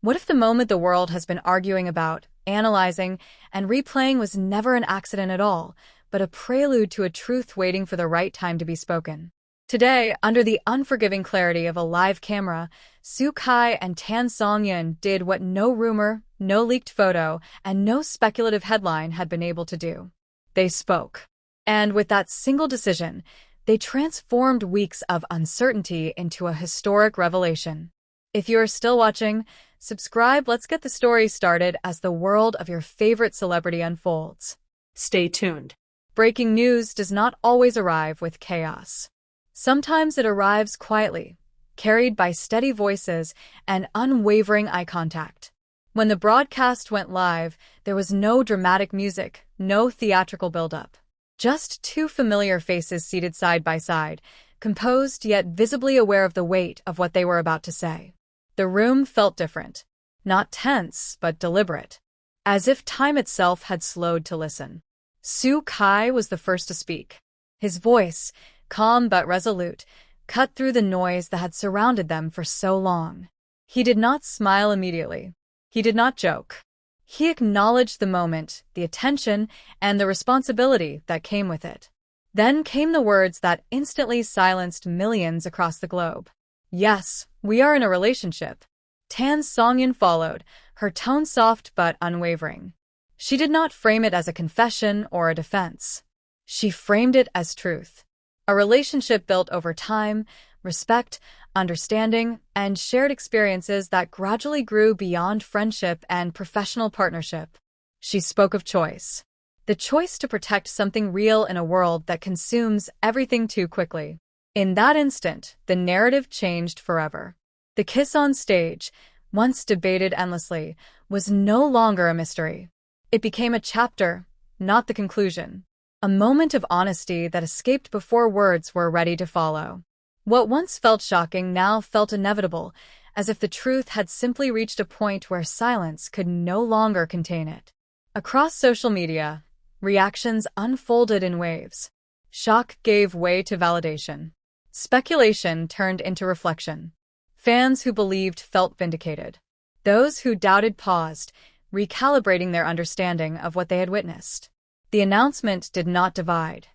What if the moment the world has been arguing about, analyzing, and replaying was never an accident at all, but a prelude to a truth waiting for the right time to be spoken? Today, under the unforgiving clarity of a live camera, Soo Kai and Tan Songyun did what no rumor, no leaked photo, and no speculative headline had been able to do. They spoke. And with that single decision, they transformed weeks of uncertainty into a historic revelation. If you are still watching, subscribe. Let's get the story started as the world of your favorite celebrity unfolds. Stay tuned. Breaking news does not always arrive with chaos. Sometimes it arrives quietly, carried by steady voices and unwavering eye contact. When the broadcast went live, there was no dramatic music, no theatrical buildup. Just two familiar faces seated side by side, composed yet visibly aware of the weight of what they were about to say. The room felt different, not tense, but deliberate, as if time itself had slowed to listen. Soo Kai was the first to speak. His voice, calm but resolute, cut through the noise that had surrounded them for so long. He did not smile immediately. He did not joke. He acknowledged the moment, the attention, and the responsibility that came with it. Then came the words that instantly silenced millions across the globe. Yes, we are in a relationship. Tan Songyun followed, her tone soft but unwavering. She did not frame it as a confession or a defense. She framed it as truth. A relationship built over time, respect, understanding, and shared experiences that gradually grew beyond friendship and professional partnership. She spoke of choice. The choice to protect something real in a world that consumes everything too quickly. In that instant, the narrative changed forever. The kiss on stage, once debated endlessly, was no longer a mystery. It became a chapter, not the conclusion. A moment of honesty that escaped before words were ready to follow. What once felt shocking now felt inevitable, as if the truth had simply reached a point where silence could no longer contain it. Across social media, reactions unfolded in waves. Shock gave way to validation. Speculation turned into reflection. Fans who believed felt vindicated. Those who doubted paused, recalibrating their understanding of what they had witnessed. The announcement did not divide.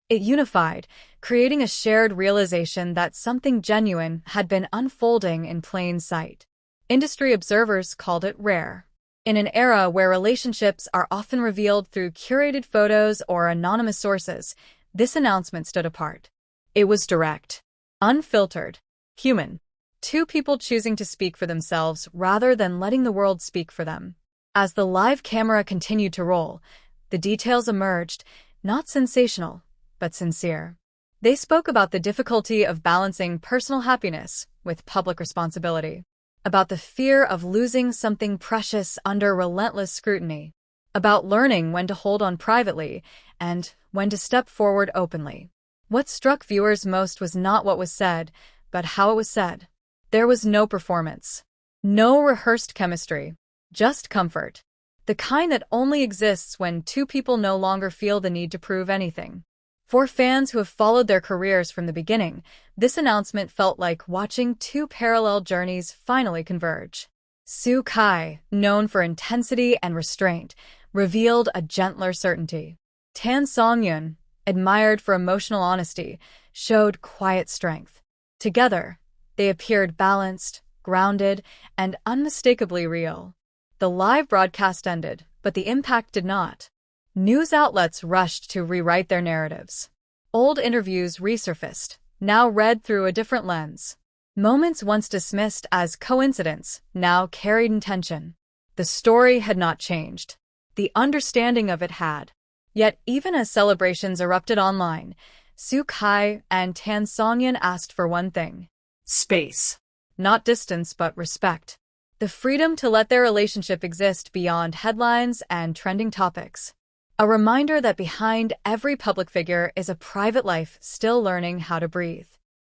It unified, creating a shared realization that something genuine had been unfolding in plain sight. Industry observers called it rare. In an era where relationships are often revealed through curated photos or anonymous sources, this announcement stood apart. It was direct, unfiltered, human. Two people choosing to speak for themselves rather than letting the world speak for them. As the live camera continued to roll, the details emerged, not sensational, but sincere. They spoke about the difficulty of balancing personal happiness with public responsibility, about the fear of losing something precious under relentless scrutiny, about learning when to hold on privately and when to step forward openly. What struck viewers most was not what was said, but how it was said. There was no performance, no rehearsed chemistry, just comfort. The kind that only exists when two people no longer feel the need to prove anything. For fans who have followed their careers from the beginning, this announcement felt like watching two parallel journeys finally converge. Soo Kai, known for intensity and restraint, revealed a gentler certainty. Tan Songyun, admired for emotional honesty, showed quiet strength. Together, they appeared balanced, grounded, and unmistakably real. The live broadcast ended, but the impact did not. News outlets rushed to rewrite their narratives. Old interviews resurfaced, now read through a different lens. Moments once dismissed as coincidence now carried intention. The story had not changed. The understanding of it had. Yet even as celebrations erupted online, Soo Kai and Tan Songyun asked for one thing. Space. Not distance, but respect. The freedom to let their relationship exist beyond headlines and trending topics. A reminder that behind every public figure is a private life still learning how to breathe.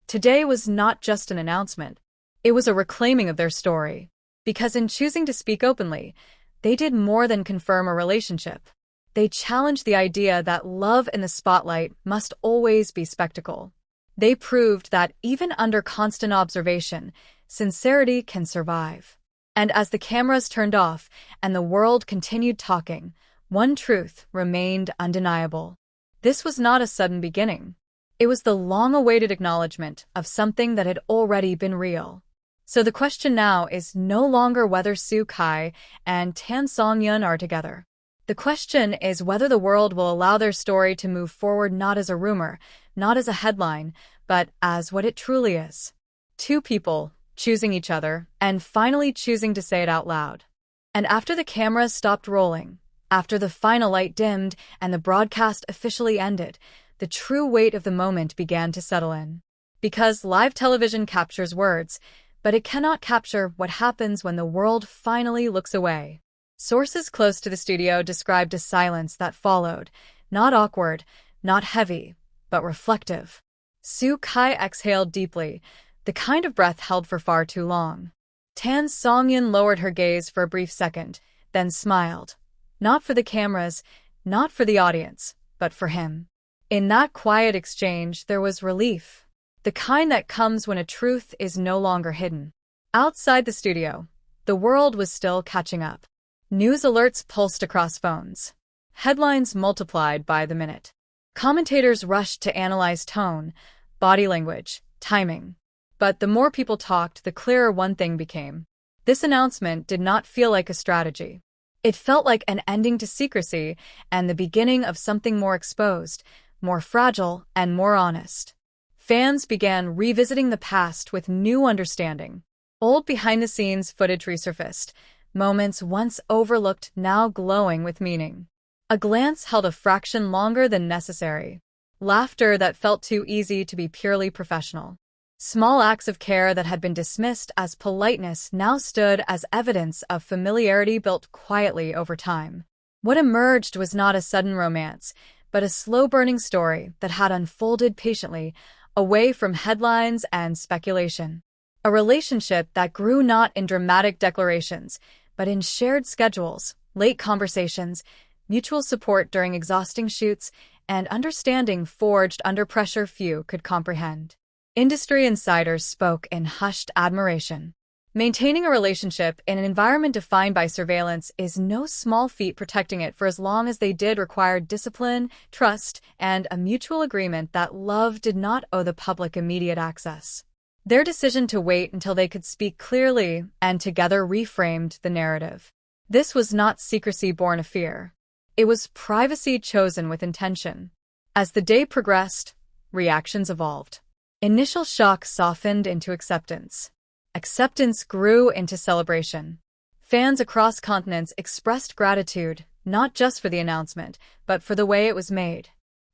Today was not just an announcement. It was a reclaiming of their story. Because in choosing to speak openly, they did more than confirm a relationship. They challenged the idea that love in the spotlight must always be spectacle. They proved that even under constant observation, sincerity can survive. And as the cameras turned off and the world continued talking, one truth remained undeniable. This was not a sudden beginning. It was the long-awaited acknowledgement of something that had already been real. So the question now is no longer whether Soo Kai and Tan Songyun are together. The question is whether the world will allow their story to move forward not as a rumor, not as a headline, but as what it truly is. Two people choosing each other and finally choosing to say it out loud. And after the cameras stopped rolling, after the final light dimmed and the broadcast officially ended, the true weight of the moment began to settle in. Because live television captures words, but it cannot capture what happens when the world finally looks away. Sources close to the studio described a silence that followed, not awkward, not heavy, but reflective. Soo Kai exhaled deeply, the kind of breath held for far too long. Tan Songyun lowered her gaze for a brief second, then smiled. Not for the cameras, not for the audience, but for him. In that quiet exchange, there was relief. The kind that comes when a truth is no longer hidden. Outside the studio, the world was still catching up. News alerts pulsed across phones. Headlines multiplied by the minute. Commentators rushed to analyze tone, body language, timing. But the more people talked, the clearer one thing became. This announcement did not feel like a strategy. It felt like an ending to secrecy and the beginning of something more exposed, more fragile, and more honest. Fans began revisiting the past with new understanding. Old behind-the-scenes footage resurfaced, moments once overlooked now glowing with meaning. A glance held a fraction longer than necessary. Laughter that felt too easy to be purely professional. Small acts of care that had been dismissed as politeness now stood as evidence of familiarity built quietly over time. What emerged was not a sudden romance, but a slow-burning story that had unfolded patiently, away from headlines and speculation. A relationship that grew not in dramatic declarations, but in shared schedules, late conversations, mutual support during exhausting shoots, and understanding forged under pressure few could comprehend. Industry insiders spoke in hushed admiration. Maintaining a relationship in an environment defined by surveillance is no small feat. Protecting it for as long as they did required discipline, trust, and a mutual agreement that love did not owe the public immediate access. Their decision to wait until they could speak clearly and together reframed the narrative. This was not secrecy born of fear. It was privacy chosen with intention. As the day progressed, reactions evolved. Initial shock softened into acceptance. Acceptance grew into celebration. Fans across continents expressed gratitude, not just for the announcement, but for the way it was made.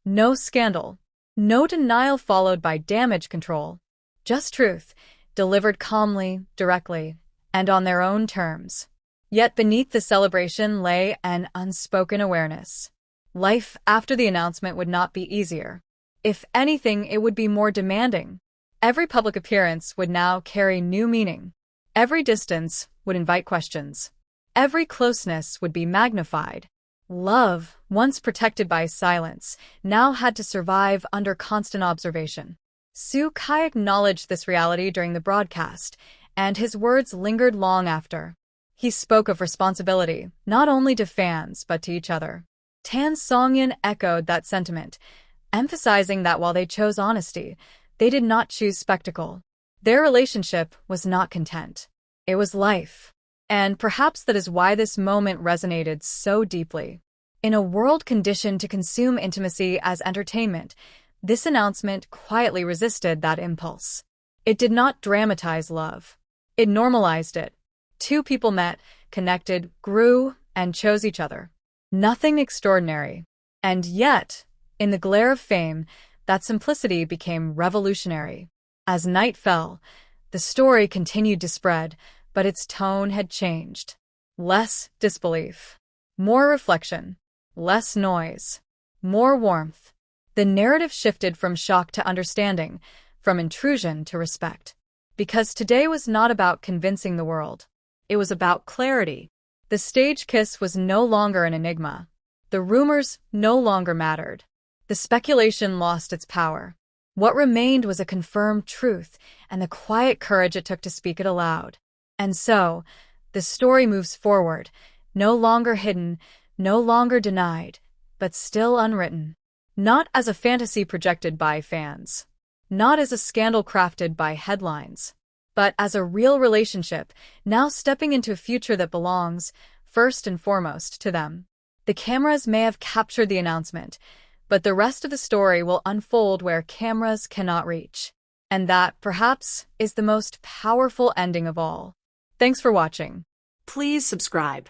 No scandal. No denial followed by damage control. Just truth, delivered calmly, directly, and on their own terms. Yet beneath the celebration lay an unspoken awareness. Life after the announcement would not be easier. If anything, it would be more demanding. Every public appearance would now carry new meaning. Every distance would invite questions. Every closeness would be magnified. Love, once protected by silence, now had to survive under constant observation. Soo Kai acknowledged this reality during the broadcast, and his words lingered long after. He spoke of responsibility, not only to fans but to each other. Tan Songyun echoed that sentiment, emphasizing that while they chose honesty, they did not choose spectacle. Their relationship was not content. It was life. And perhaps that is why this moment resonated so deeply. In a world conditioned to consume intimacy as entertainment, this announcement quietly resisted that impulse. It did not dramatize love. It normalized it. Two people met, connected, grew, and chose each other. Nothing extraordinary. And yet, in the glare of fame, that simplicity became revolutionary. As night fell, the story continued to spread, but its tone had changed. Less disbelief. More reflection. Less noise. More warmth. The narrative shifted from shock to understanding, from intrusion to respect. Because today was not about convincing the world. It was about clarity. The stage kiss was no longer an enigma. The rumors no longer mattered. The speculation lost its power. What remained was a confirmed truth and the quiet courage it took to speak it aloud. And so, The story moves forward, no longer hidden, no longer denied, but still unwritten. Not as a fantasy projected by fans. Not as a scandal crafted by headlines. But as a real relationship, now stepping into a future that belongs, first and foremost, to them. The cameras may have captured the announcement, but the rest of the story will unfold where cameras cannot reach. And that, perhaps, is the most powerful ending of all. Thanks for watching. Please subscribe.